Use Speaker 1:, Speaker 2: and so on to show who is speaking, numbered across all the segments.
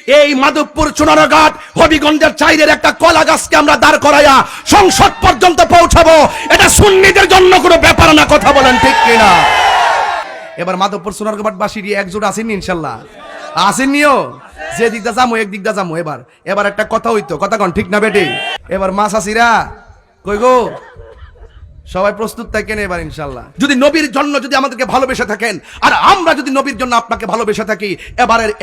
Speaker 1: এই মাধবপুর চুনারঘাট হবিগঞ্জের চাইরের একটা কলা গাছকে আমরা দাঁড় করাইয়া সংসদ পর্যন্ত পৌঁছাবো, এটা সুন্নিদের জন্য কোনো ব্যাপার না। কথা বলেন ঠিক কিনা? এবার মাধবপুর চুনারঘাটবাসীর একজোট আসেননি ইনশাল্লাহ? আসেননিও? যে দিকটা যাবো এক দিকটা যাবো। এবার একটা কথা হইতো, কথা কন ঠিক না বেটি? এবার মাছ আসিরা কই গো, সবাই প্রস্তুত থাকেন এবার ইনশাল্লাহ। যদি নবীর জন্য যদি আমাদেরকে ভালোবেসে থাকেন, আর আমরা যদি নবীর জন্য আপনাকে ভালোবেসে থাকি,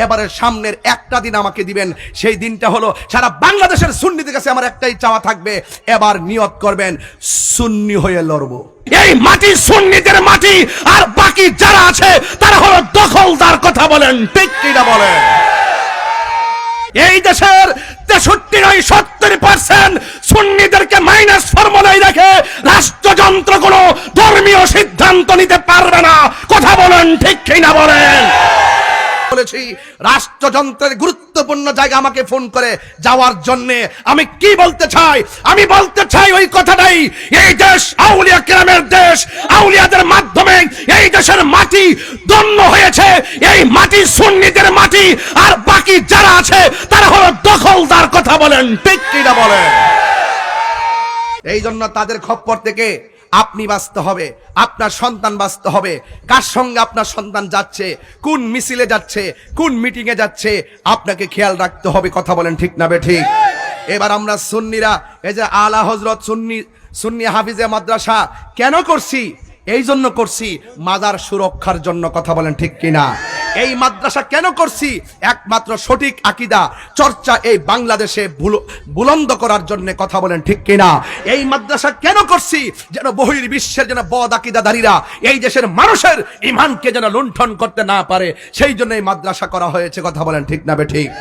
Speaker 1: এবারের সামনের একটা দিন আমাকে দিবেন। সেই দিনটা হলো সারা বাংলাদেশের সুন্নিদের কাছে আমার একটাই চাওয়া থাকবে, এবার নিয়ত করবেন সুন্নি হয়ে লড়বো। এই মাটি সুন্নিদের মাটি, আর বাকি যারা আছে তারা হলো দখলদার। কথা বলেন ঠিক কিনা বলেন? এই দেশের 63-70% সুন্নিদেরকে মাইনাস ফর্মুলায় রেখে রাষ্ট্রযন্ত্র কোনো ধর্মীয় সিদ্ধান্ত নিতে পারবে না। কথা বলেন ঠিক কিনা বলেন? বলেছি রাষ্ট্রযন্ত্রের গুরুত্বপূর্ণ জায়গা আমাকে ফোন করে যাওয়ার জন্য। আমি কি বলতে চাই? আমি বলতে চাই ওই কথাটাই, এই দেশ আউলিয়া কেরামের দেশ, আউলিয়াদের মাধ্যমে এই দেশের মাটি ধন্য হয়েছে। এই মাটি সুন্নিদের মাটি, আর বাকি যারা আছে তারা হলো দখলদার। কথা বলেন ঠিক কিনা বলেন? এই জন্য তাদের খপ্পর থেকে আপনি বাঁচতে হবে, আপনার সন্তান বাঁচতে হবে। কার সঙ্গে আপনার সন্তান যাচ্ছে, কোন মিছিলে যাচ্ছে, কোন মিটিং এ যাচ্ছে, আপনাকে খেয়াল রাখতে হবে। কথা বলেন ঠিক না বেঠিক? এবার আমরা সুন্নিরা এই যে আলা হযরত সুন্নি হাফিজে মাদ্রাসা কেন করছি? এই জন্য করছি মাজার সুরক্ষার জন্য। কথা বলেন ঠিক কিনা? এই মাদ্রাসা কেন করছি? একমাত্র সঠিক আকীদা চর্চা এই বাংলাদেশে বুলন্দ করার জন্য। কথা বলেন ঠিক কিনা? এই মাদ্রাসা কেন করছি? যেন বহির্বিশ্বের যেন বদ আকীদাধারীরা এই দেশের মানুষের ঈমানকে যেন লুণ্ঠন করতে না পারে, সেই জন্য এই মাদ্রাসা করা হয়েছে। কথা বলেন ঠিক না বেঠিক?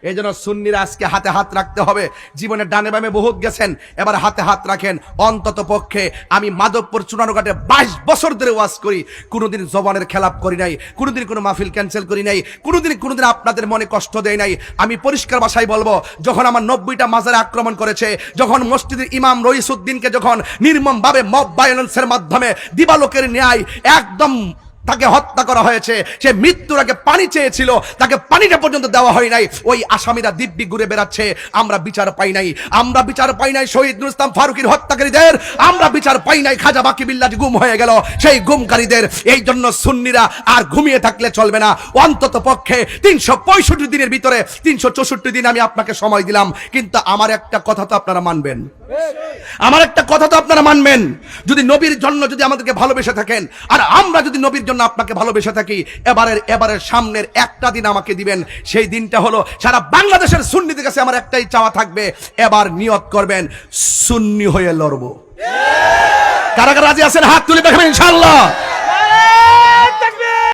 Speaker 1: এই জন্য সুন্নিরা আজকে হাতে হাত রাখতে হবে। জীবনে ডানে বামে বহুত গেছেন, এবার হাতে হাত রাখেন। অন্তত পক্ষে আমি মাধবপুর চুনারঘাটে 22 বছর ধরে ওয়াজ করি, কোনোদিন জবানের খেলাপ করি নাই, কোনোদিন কোনো মাহফিল ক্যান্সেল করি নাই, কোনোদিন আপনাদের মনে কষ্ট দেয় নাই। আমি পরিষ্কার ভাষায় বলবো, যখন আমার 90টা মাজারে আক্রমণ করেছে, যখন মসজিদের ইমাম রইসুদ্দিনকে যখন নির্মমভাবে মব ভায়োলেন্সের মাধ্যমে দিবালোকের ন্যায় একদম তাকে হত্যা করা হয়েছে, সে মৃত্যুর আগে পানি চেয়েছিল, তাকে পানিটা পর্যন্ত দেওয়া হয় নাই। ওই আসামিরা দিব্যি ঘুরে বেড়াচ্ছে। আমরা বিচার পাই নাই, আমরা বিচার পাই নাই শহীদ নূর ইসলাম ফারুকীর হত্যাকারীদের, আমরা বিচার পাই নাই খাজা বাকি বিল্লাহ গুম হয়ে গেল সেই গুমকারীদের। এই জন্য সুন্নিরা আর ঘুমিয়ে থাকলে চলবে না। অন্তত পক্ষে 365 দিনের ভিতরে 364 দিন আমি আপনাকে সময় দিলাম, কিন্তু আমার একটা কথা তো আপনারা মানবেন। আমার একটা কথা তো আপনারা মানবেন। যদি নবীর জন্য যদি আমাদেরকে ভালোবেসে থাকেন, আর আমরা যদি নবীর জন্য আপনাকে ভালোবেসে থাকি, এবারের সামনের একটা দিন আমাকে দিবেন। সেই দিনটা হলো সারা বাংলাদেশের সুন্নিদের কাছে আমার একটাই চাওয়া থাকবে, এবার নিয়ত করবেন সুন্নি হয়ে লড়বো। কারা কারা রাজি আছেন হাত তুলে দেখাবেন ইনশাআল্লাহ।